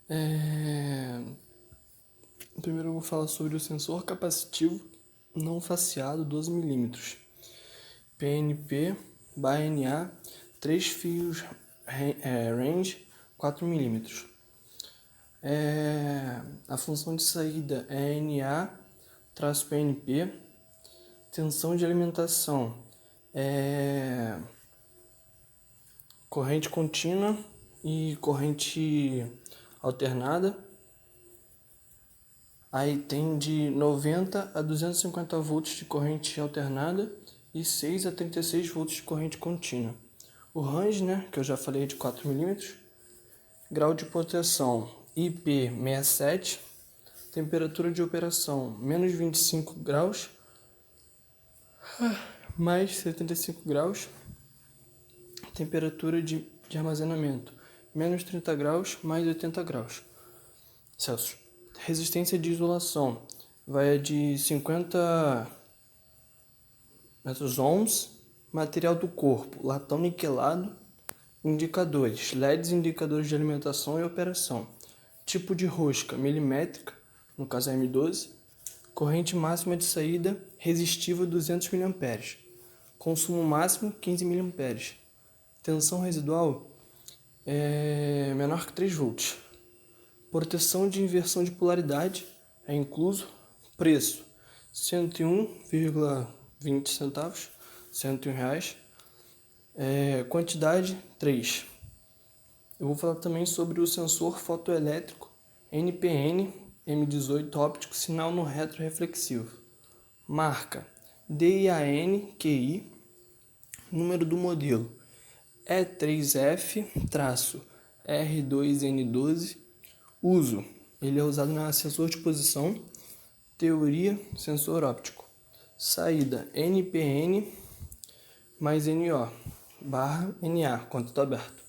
É, Primeiro eu vou falar sobre o sensor capacitivo não faceado 12 milímetros, PNP/NA, 3 fios range 4 milímetros. A função de saída é NA-PNP. Tensão de alimentação é corrente contínua e corrente alternada. Aí tem de 90 a 250 volts de corrente alternada e 6 a 36 volts de corrente contínua. O range, que eu já falei, é de 4 milímetros. Grau de proteção IP67. Temperatura de operação menos 25 graus mais 75 graus. Temperatura de armazenamento menos 30 graus mais 80 graus Celsius. Resistência de isolação vai de 50 metros ohms. Material do corpo, latão niquelado. Indicadores, LEDs indicadores de alimentação e operação. Tipo de rosca, milimétrica, no caso é M12. Corrente máxima de saída resistiva 200 mA. Consumo máximo 15 mA. Tensão residual é menor que 3 volts. Proteção de inversão de polaridade é incluso. Preço: R$ 101,20, R$ 101. Quantidade: 3. Eu vou falar também sobre o sensor fotoelétrico NPN M18 óptico sinal no retroreflexivo. Marca: DIAN-QI. Número do modelo: E3F-R2N12. Uso: ele é usado na sensor de posição. Teoria: sensor óptico. Saída: NPN mais NO barra NA, contato aberto.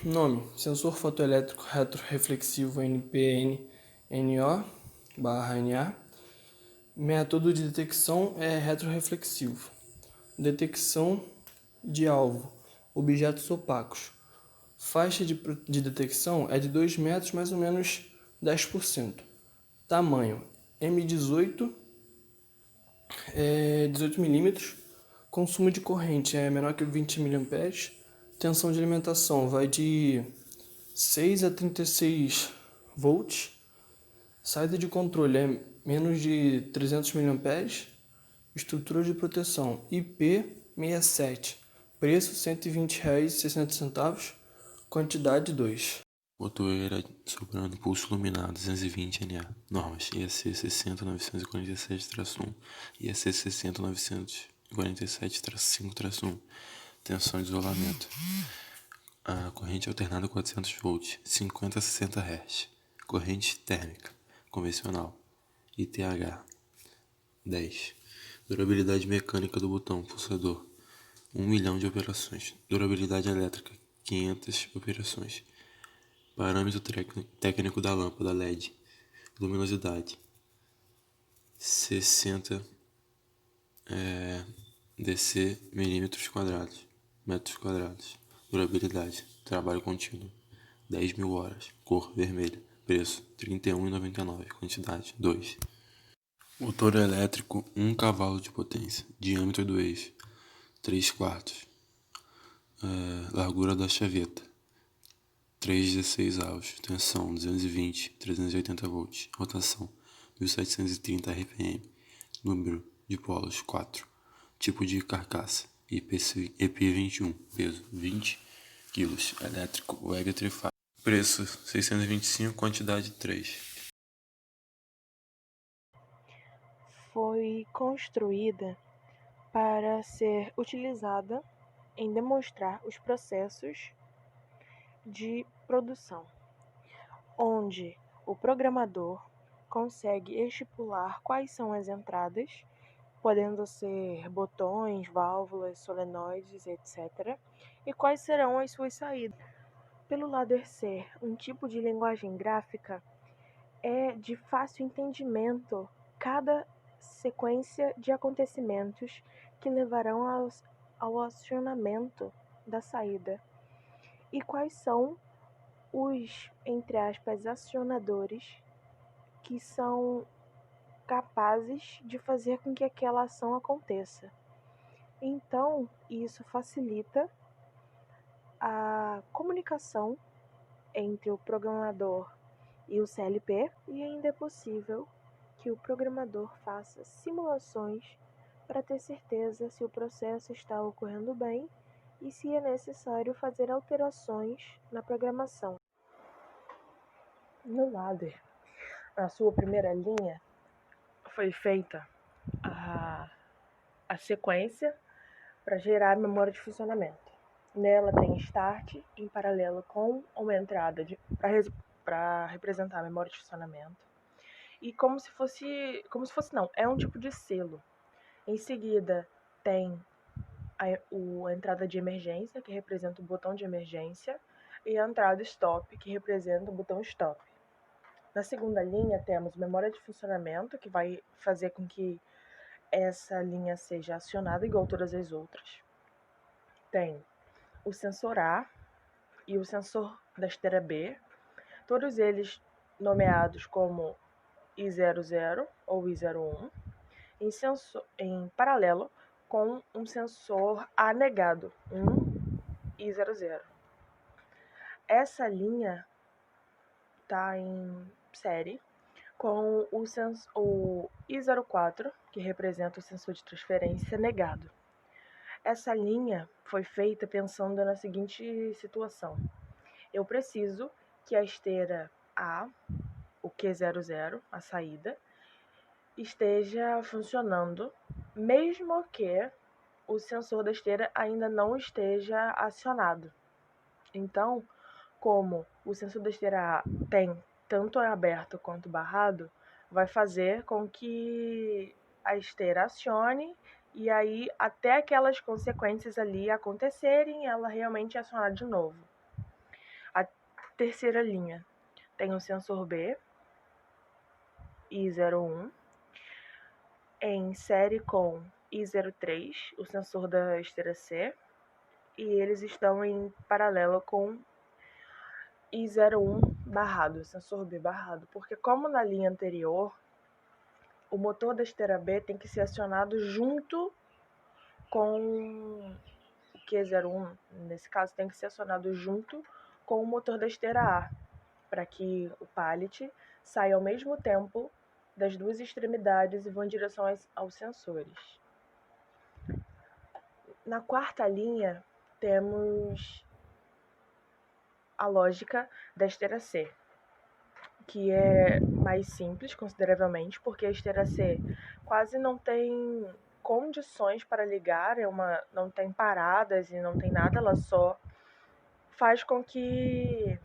Nome: sensor fotoelétrico retroreflexivo NPN NO barra NA. Método de detecção é retroreflexivo. Detecção de alvo: objetos opacos. Faixa de detecção é de 2 metros, mais ou menos 10%. Tamanho: M18, 18 milímetros. Consumo de corrente é menor que 20 mA. Tensão de alimentação vai de 6 a 36 volts. Saída de controle é menos de 300 mA. Estrutura de proteção IP67. Preço R$ 120,60. Quantidade 2. Motoeira soprando pulso iluminado 220 NA. Normas: IEC 60947-1, IEC 60947-5-1. Tensão de isolamento. A corrente alternada 400 volts, 50 a 60 Hz. Corrente térmica convencional, ITH 10. Durabilidade mecânica do botão pulsador, 1 milhão de operações. Durabilidade elétrica, 500 operações. Parâmetro técnico da lâmpada LED. Luminosidade 60 dc metros quadrados. Durabilidade, trabalho contínuo, 10.000 horas. Cor vermelha. Preço R$ 31,99. Quantidade 2. Motor elétrico 1 cavalo de potência. Diâmetro do eixo 3/4. Largura da chaveta 3,16 avos. Tensão 220, 380 volts. Rotação 1730 RPM. Número de polos 4. Tipo de carcaça EP21. Peso 20 kg. Elétrico WEG Trifásico. Preço 625. Quantidade 3. Foi construída para ser utilizada em demonstrar os processos de produção, onde o programador consegue estipular quais são as entradas, podendo ser botões, válvulas, solenoides, etc., e quais serão as suas saídas. Pelo lado ser um tipo de linguagem gráfica, é de fácil entendimento cada sequência de acontecimentos que levarão ao acionamento da saída e quais são os, entre aspas, acionadores que são capazes de fazer com que aquela ação aconteça. Então, isso facilita a comunicação entre o programador e o CLP, e ainda é possível que o programador faça simulações para ter certeza se o processo está ocorrendo bem e se é necessário fazer alterações na programação. No ladder, na sua primeira linha, foi feita a sequência para gerar a memória de funcionamento. Nela tem start em paralelo com uma entrada para representar a memória de funcionamento. E como se fosse não, é um tipo de selo. Em seguida tem a entrada de emergência, que representa o botão de emergência, e a entrada stop, que representa o botão stop. Na segunda linha temos memória de funcionamento, que vai fazer com que essa linha seja acionada igual todas as outras. Tem o sensor A e o sensor da esteira B, todos eles nomeados como I00 ou I01, em paralelo com um sensor A negado, I00. Essa linha está em série com o I04, que representa o sensor de transferência negado. Essa linha foi feita pensando na seguinte situação. Eu preciso que a esteira A, o Q00, a saída, esteja funcionando, mesmo que o sensor da esteira ainda não esteja acionado. Então, como o sensor da esteira A tem tanto aberto quanto barrado, vai fazer com que a esteira acione e aí até aquelas consequências ali acontecerem, ela realmente é acionada de novo. A terceira linha tem o sensor B, I01, em série com I03, o sensor da esteira C, e eles estão em paralelo com I01 barrado, sensor B barrado, porque como na linha anterior, o motor da esteira B tem que ser acionado junto com o Q01, nesse caso tem que ser acionado junto com o motor da esteira A, para que o pallet saia ao mesmo tempo das duas extremidades e vão em direção aos sensores. Na quarta linha, temos a lógica da esteira C, que é mais simples consideravelmente, porque a esteira C quase não tem condições para ligar, não tem paradas e não tem nada, ela só faz com que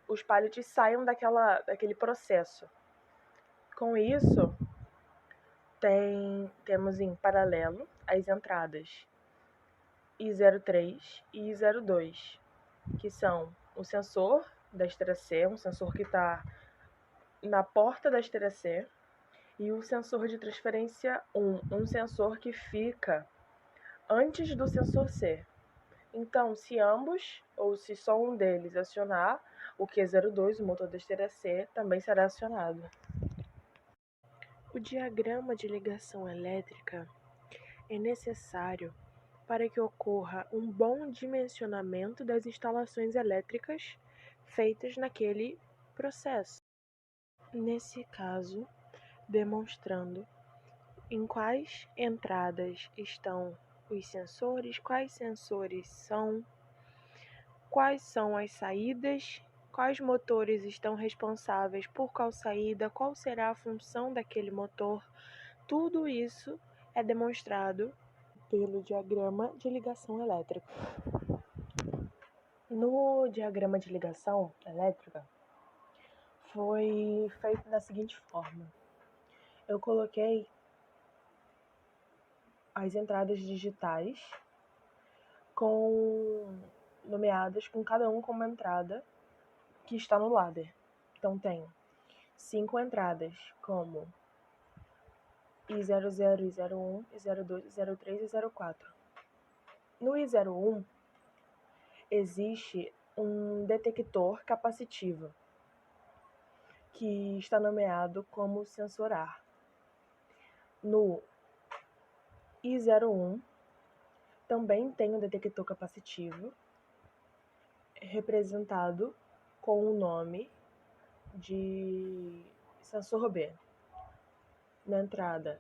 os pallets saiam daquele processo. Com isso, temos em paralelo as entradas I03 e I02, que são o sensor da esteira C, um sensor que está na porta da esteira C, e o sensor de transferência 1, um sensor que fica antes do sensor C. Então, se ambos, ou se só um deles acionar, o Q02, o motor da esteira C, também será acionado. O diagrama de ligação elétrica é necessário para que ocorra um bom dimensionamento das instalações elétricas feitas naquele processo. Nesse caso, demonstrando em quais entradas estão os sensores, quais sensores são, quais são as saídas, quais motores estão responsáveis por qual saída, qual será a função daquele motor. Tudo isso é demonstrado pelo diagrama de ligação elétrica. No diagrama de ligação elétrica, foi feito da seguinte forma. Eu coloquei as entradas digitais nomeadas com cada um com uma entrada que está no ladder. Então tem 5 entradas como I00, I01, I02, I03 e I04. No I01 existe um detector capacitivo, que está nomeado como sensor AR. No I01 também tem um detector capacitivo, representado com o nome de sensor B. Na entrada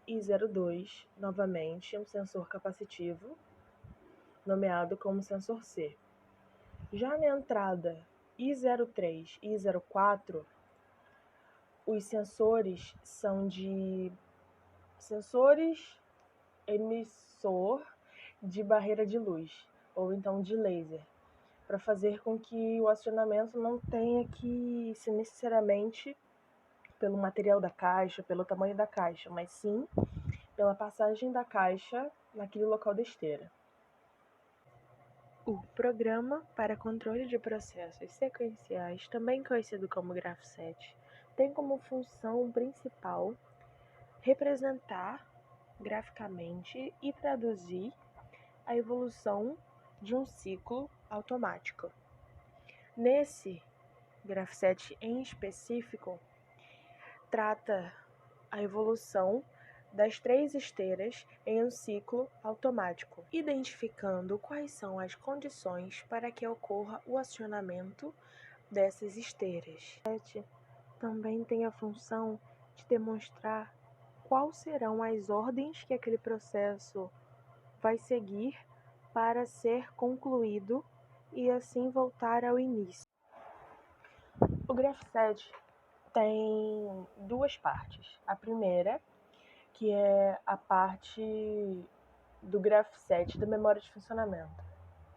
I02, novamente, um sensor capacitivo, nomeado como sensor C. Já na entrada I03 e I04, os sensores são de sensores emissor de barreira de luz, ou então de laser, para fazer com que o acionamento não tenha que ser necessariamente pelo material da caixa, pelo tamanho da caixa, mas sim pela passagem da caixa naquele local da esteira. O Programa para Controle de Processos Sequenciais, também conhecido como Graph7, tem como função principal representar graficamente e traduzir a evolução de um ciclo automático. Nesse Graph7 em específico, trata a evolução das 3 esteiras em um ciclo automático, identificando quais são as condições para que ocorra o acionamento dessas esteiras. Também tem a função de demonstrar quais serão as ordens que aquele processo vai seguir para ser concluído e assim voltar ao início. O Graph7 tem 2 partes. A primeira, que é a parte do Graph7 da memória de funcionamento.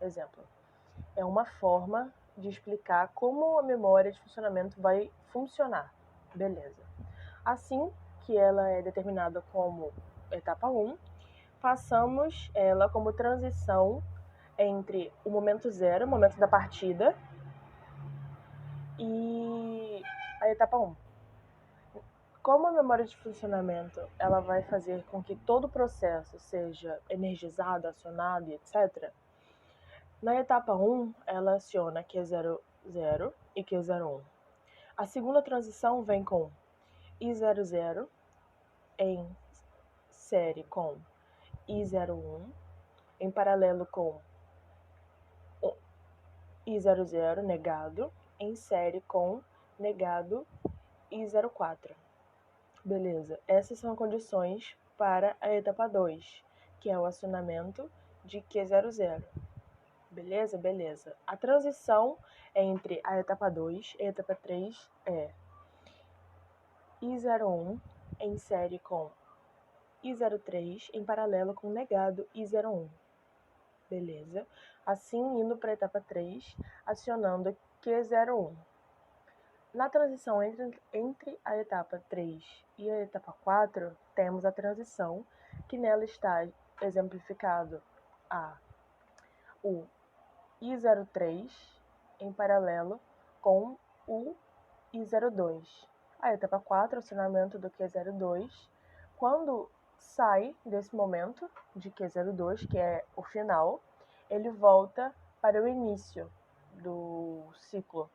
Exemplo, é uma forma de explicar como a memória de funcionamento vai funcionar. Beleza. Assim que ela é determinada como etapa 1, passamos ela como transição entre o momento zero, o momento da partida, e a etapa 1. Como a memória de funcionamento ela vai fazer com que todo o processo seja energizado, acionado, etc., na etapa 1, ela aciona Q00 e Q01. A segunda transição vem com I00 em série com I01, em paralelo com I00 negado, em série com negado I04. Beleza, essas são condições para a etapa 2, que é o acionamento de Q00. Beleza? Beleza. A transição entre a etapa 2 e a etapa 3 é I01 em série com I03 em paralelo com negado I01. Beleza? Assim, indo para a etapa 3, acionando Q01. Na transição entre a etapa 3 e a etapa 4, temos a transição, que nela está exemplificado o I03 em paralelo com o I02. A etapa 4, acionamento do Q02, quando sai desse momento de Q02, que é o final, ele volta para o início do ciclo,